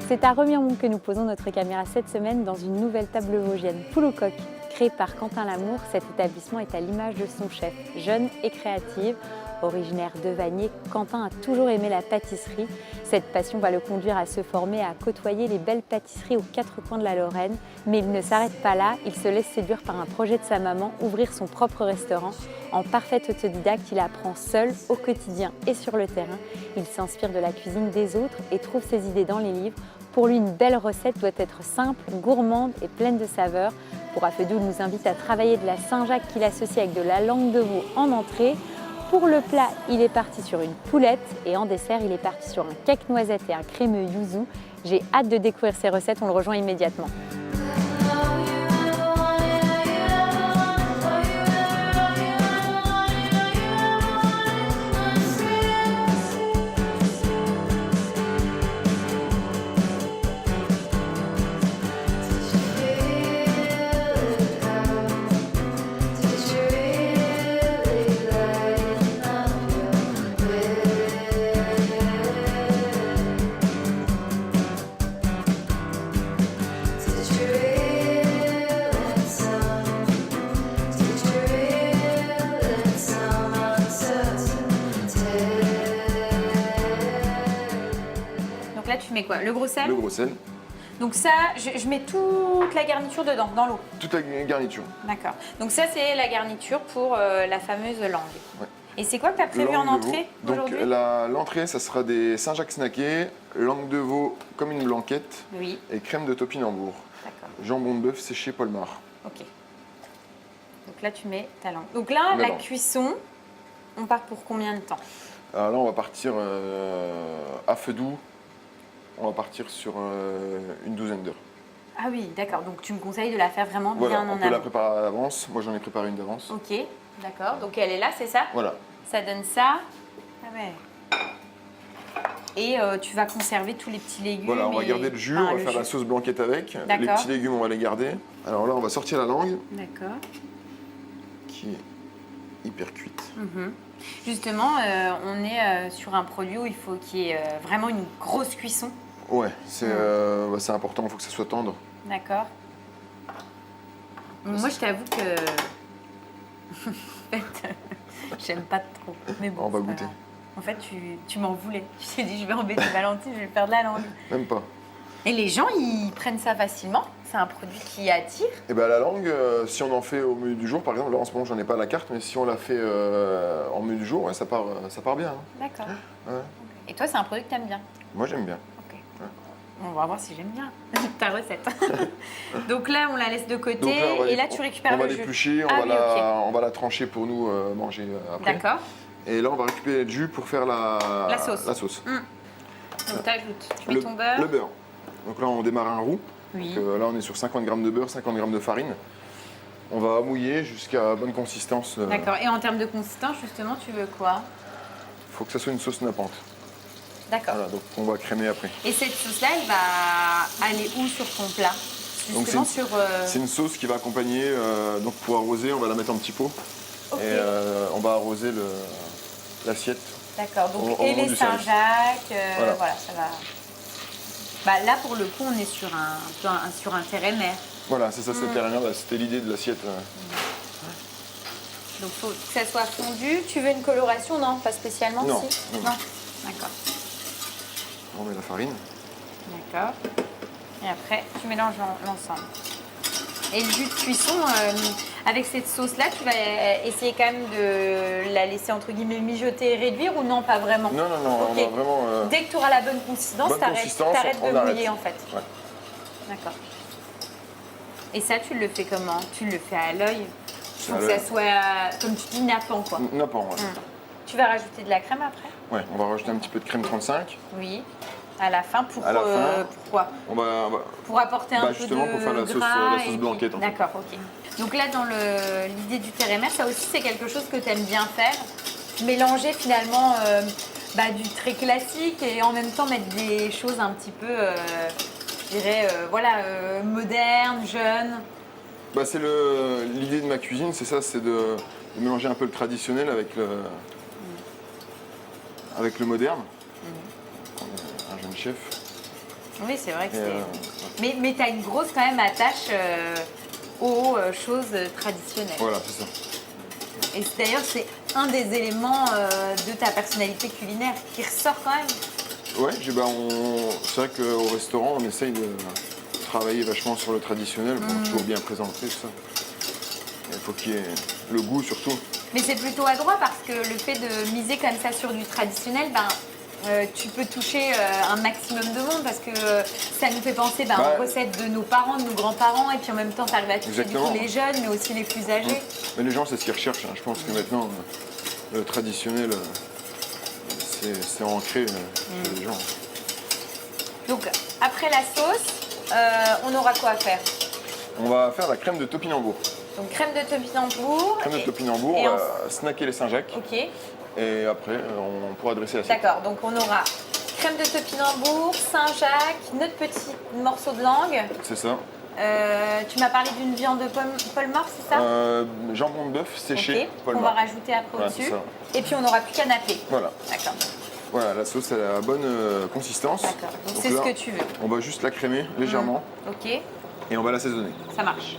C'est à Remiremont que nous posons notre caméra cette semaine dans une nouvelle table vosgienne, Poule aux coques. Créé par Quentin Lamour, cet établissement est à l'image de son chef. Jeune et créative, originaire de Vanier, Quentin a toujours aimé la pâtisserie. Cette passion va le conduire à se former, à côtoyer les belles pâtisseries aux quatre coins de la Lorraine. Mais il ne s'arrête pas là, il se laisse séduire par un projet de sa maman, ouvrir son propre restaurant. En parfait autodidacte, il apprend seul, au quotidien et sur le terrain. Il s'inspire de la cuisine des autres et trouve ses idées dans les livres. Pour lui, une belle recette doit être simple, gourmande et pleine de saveurs. Pour Affedou, il nous invite à travailler de la Saint-Jacques qu'il associe avec de la langue de veau en entrée. Pour le plat, il est parti sur une poulette et en dessert, il est parti sur un cake noisette et un crémeux yuzu. J'ai hâte de découvrir ces recettes, on le rejoint immédiatement. Donc là, tu mets quoi? Le gros sel? Le gros sel, Donc ça, je mets toute la garniture dedans, dans l'eau. toute la garniture. D'accord. Donc ça, c'est la garniture pour la fameuse langue. Ouais. Et c'est quoi que tu as prévu en Langue de veau. entrée Donc aujourd'hui? l'entrée, ça sera des Saint-Jacques snackés, langue de veau comme une blanquette Oui, et crème de topinambour. d'accord. Jambon de bœuf séché Polmar. Ok. Donc là, tu mets ta langue. Donc là, la D'accord. cuisson, on part pour combien de temps? Alors là, on va partir à feu doux. On va partir sur une douzaine d'heures. Ah oui, d'accord. Donc tu me conseilles de la faire vraiment Voilà, bien on en peut la amont. préparer à l'avance. Moi, j'en ai préparé une d'avance. Ok, d'accord. Donc elle est là, c'est ça? Voilà. Ça donne ça. Ah ouais. Et tu vas conserver tous les petits légumes. Voilà, on va et- garder le jus, enfin, on va le faire la jus. sauce blanquette avec. Les D'accord. petits légumes, on va les garder. Alors là, on va sortir la langue D'accord. qui est hyper cuite. Mhm. Justement, on est sur un produit où il faut qu'il y ait vraiment une grosse cuisson. Ouais, c'est important, il faut que ça soit tendre. D'accord. Moi, je t'avoue que. En fait, j'aime pas trop. Mais bon, On va c'est pas goûter. grave. En fait, tu m'en voulais. Je t'ai dit, je vais embêter Valentine, je vais perdre la langue. Même pas. Et les gens, ils prennent ça facilement. C'est un produit qui attire. Et ben la langue, si on en fait au menu du jour, par exemple, là en ce moment j'en ai pas à la carte, mais si on la fait en menu du jour, ouais, ça part bien. Hein. D'accord. Ouais. Et toi, c'est un produit que t'aimes bien. Moi j'aime bien. Ok. Ouais. On va voir si j'aime bien ta recette. Donc là, on la laisse de côté. Donc là, Et là, tu récupères on va le jus. l'éplucher, Ah oui, ok. on va la trancher pour nous manger après. D'accord. Et là on va récupérer le jus pour faire la sauce. Donc t'ajoutes. Tu mets ton beurre. Le beurre. Donc là on démarre un roux. Oui. Donc, là on est sur 50 g de beurre, 50 g de farine. On va mouiller jusqu'à bonne consistance. D'accord. Et en termes de consistance, justement, tu veux quoi? Il faut que ça soit une sauce nappante. D'accord. Voilà, donc on va crémer après. Et cette sauce-là, elle va aller où sur ton plat? Donc Justement c'est sur. C'est une sauce qui va accompagner, donc pour arroser, on va la mettre en petits pots. Ok. Et on va arroser l'assiette. D'accord. Donc au et moment les du service. Saint-Jacques, Voilà. voilà, ça va. Bah, là, pour le coup, on est sur sur un terrain mer. Voilà, c'est ça, c'était l'idée de l'assiette. Donc faut que ça soit fondu. Tu veux une coloration? Non, pas spécialement. Non, Si non. D'accord. On met la farine. D'accord. Et après, tu mélanges l'ensemble. Et le jus de cuisson, avec cette sauce-là, tu vas essayer quand même de la laisser entre guillemets mijoter et réduire ou non, pas vraiment? Non, Ok. on va vraiment. Dès que tu auras la bonne consistance, Bonne consistance, t'arrêtes on de arrête. mouiller en fait. Ouais. D'accord. Et ça, tu le fais comment? Tu le fais à l'œil? C'est Faut à que l'œil. ça soit, comme tu dis, nappant quoi. Nappant, ouais. Tu vas rajouter de la crème après? Ouais, on va rajouter un petit peu de crème 35. Oui. À la fin, À la fin. pourquoi? On va Pour apporter un peu justement, de pour faire la sauce- gras la sauce et puis- blanquette, en fait. D'accord, ok. Donc là, dans l'idée du terre-et-mer, ça aussi, c'est quelque chose que tu aimes bien faire. Mélanger finalement du très classique et en même temps mettre des choses un petit peu, je dirais, modernes, jeunes. Bah, c'est l'idée de ma cuisine, c'est ça, c'est de mélanger un peu le traditionnel avec le moderne. Un jeune chef. Oui, c'est vrai que Et, c'est... Mais tu as une grosse quand même attache aux choses traditionnelles. voilà, c'est ça. Et d'ailleurs, c'est un des éléments de ta personnalité culinaire qui ressort quand même. Ouais, c'est vrai qu'au restaurant, on essaye de travailler vachement sur le traditionnel pour toujours bien présenter tout ça. Il faut qu'il y ait le goût surtout. Mais c'est plutôt adroit parce que le fait de miser comme ça sur du traditionnel, tu peux toucher un maximum de monde parce que ça nous fait penser aux recettes de nos parents, de nos grands-parents, et puis en même temps, tu arrives à toucher du coup, les jeunes, mais aussi les plus âgés. Mais les gens, c'est ce qu'ils recherchent. Hein. Je pense que maintenant, le traditionnel, c'est ancré chez les gens. Donc, après la sauce, on aura quoi à faire? On va faire la crème de topinambour. Donc, crème de topinambour. Crème de topinambour, on va snacker les Saint-Jacques. Ok. Et après, on pourra dresser l'assiette. D'accord, donc on aura crème de topinambour, Saint-Jacques, notre petit morceau de langue. C'est ça. Tu m'as parlé d'une viande de Paul Mort, c'est ça? Jambon de bœuf séché. Ok, on va rajouter après au-dessus. Et puis on n'aura plus qu'à napper. Voilà. D'accord. Voilà, la sauce elle a la bonne consistance. D'accord, donc c'est ce que tu veux. On va juste la crémer légèrement. Ok. Et on va l'assaisonner. Ça marche.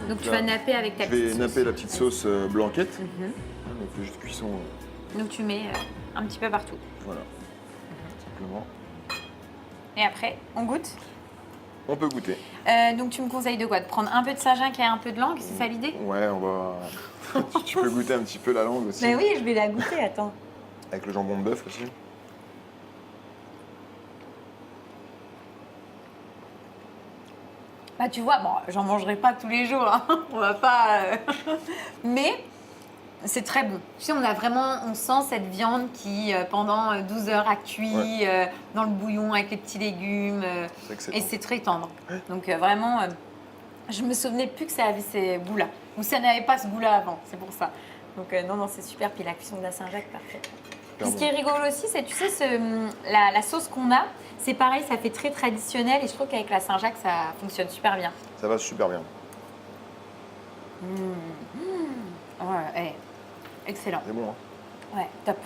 Donc tu vas napper avec ta petite sauce. Je vais napper la petite sauce blanquette. Donc juste cuisson. Donc tu mets un petit peu partout. Voilà. Simplement. Et après, on goûte? On peut goûter. Donc tu me conseilles de quoi? De prendre un peu de Saint-Jacques et un peu de langue, c'est ça l'idée? Ouais, on va. Tu peux goûter un petit peu la langue aussi. Mais oui, je vais la goûter, attends. Avec le jambon de bœuf aussi. Bah tu vois, bon, j'en mangerai pas tous les jours, hein. On va pas... Mais c'est très bon. Tu sais, on sent cette viande qui, pendant 12 heures, a cuit dans le bouillon avec les petits légumes. Et c'est très tendre. Donc vraiment, je me souvenais plus que ça avait ces goûts-là. Ou ça n'avait pas ce goût-là avant, c'est pour ça. Donc non, c'est super. Puis la cuisson de la Saint-Jacques, parfait. Puis ce qui est rigolo aussi, c'est, tu sais, la sauce qu'on a, c'est pareil, ça fait très traditionnel. Et je trouve qu'avec la Saint-Jacques, ça fonctionne super bien. Ça va super bien. Ouais, excellent. C'est bon, hein? Ouais, top.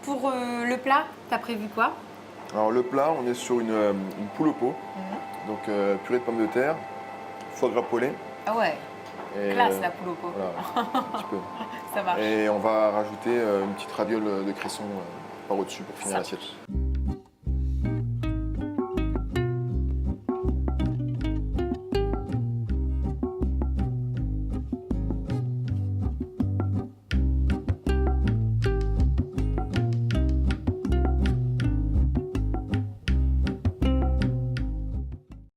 Pour le plat, t'as prévu quoi? Alors le plat, on est sur une poule au pot. Donc purée de pommes de terre, foie gras poêlé. Ah ouais, et, classe la poule au pot. Voilà, un petit peu. Ça marche. Et on va rajouter une petite raviole de cresson par au-dessus pour finir l'assiette.